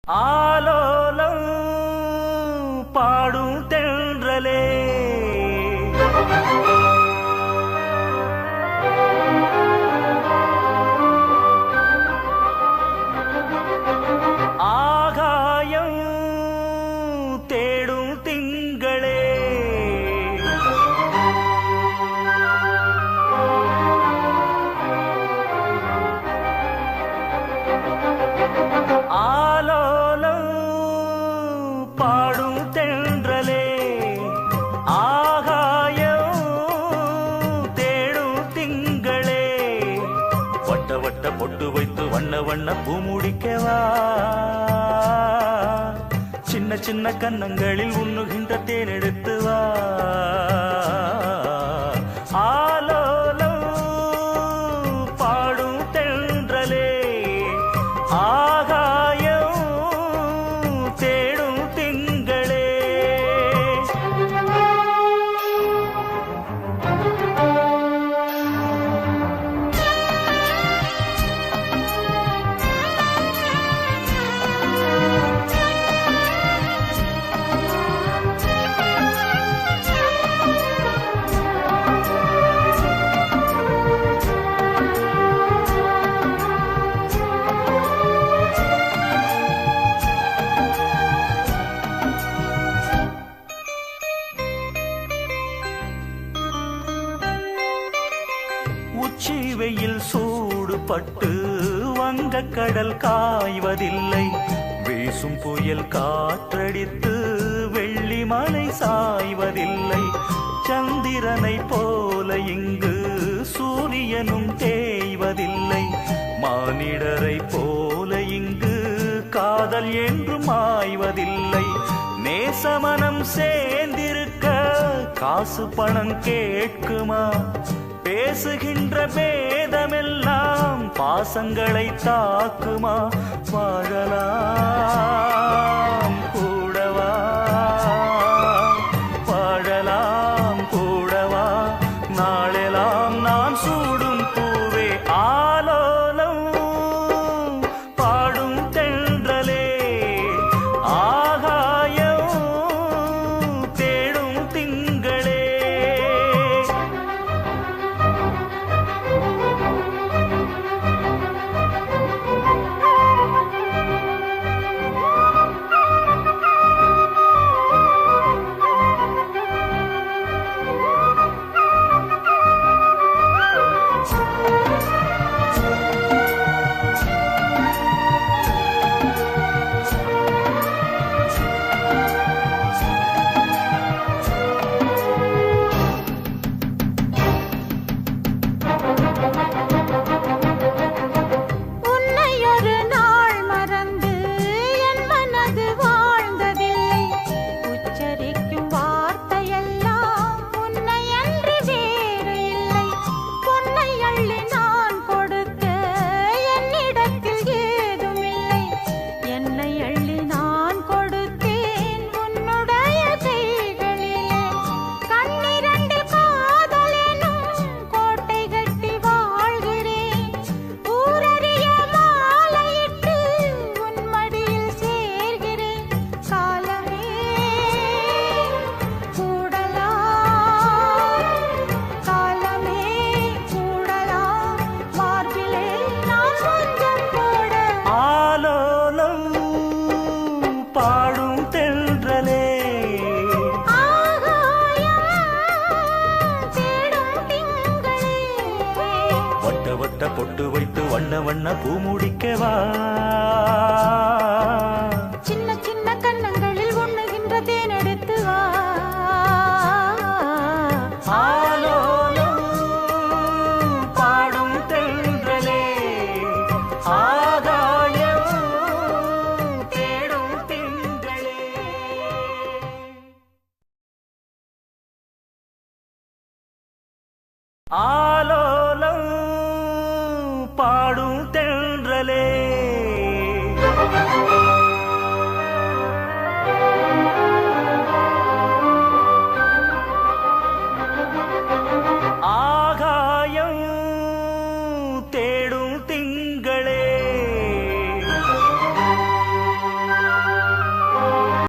ஆலோலம் பாடும் தென்றலே ஆகாயம் தேடும் திங்களே ஆலோலம் பாடும் தென்றலே ஆகாயம் தேடும் திங்களே வட்ட வட்ட பொட்டு வைத்து வண்ண வண்ண பூ முடிக்கவா சின்ன சின்ன கன்னங்களில் உண்ணுகின்ற தேனெடுத்து வா ஆலோலம் பாடும் தென்றலே ஆகாயம் தேடும் திங்களே உச்சி வெயில் சூடுபட்டு வங்க கடல் காய்வதில்லை வீசும் புயல் காற்றடித்து வெள்ளி மலை சாய்வதில்லை சந்திரனை போல இங்கு சூரியனும் தேய்வதில்லை மானிடரை போல இங்கு காதல் என்றும் ஆய்வதில்லை நேசமனம் சேர்ந்திருக்க காசு பணம் கேட்குமா பேசுகின்ற பேதமெல்லாம் பாசங்களை தாக்குமா வாழலாம் கூடவா வாழலாம் கூடவா நாளெல்லாம் நான் சூடும் பூவே ஆலோலம் பாடும் தென்றலே ஆகாயம் தேடும் திங்களே பாடும் தென்றலே வட்ட வட்ட பொட்டு வைத்து வண்ண வண்ண பூ முடிக்கவா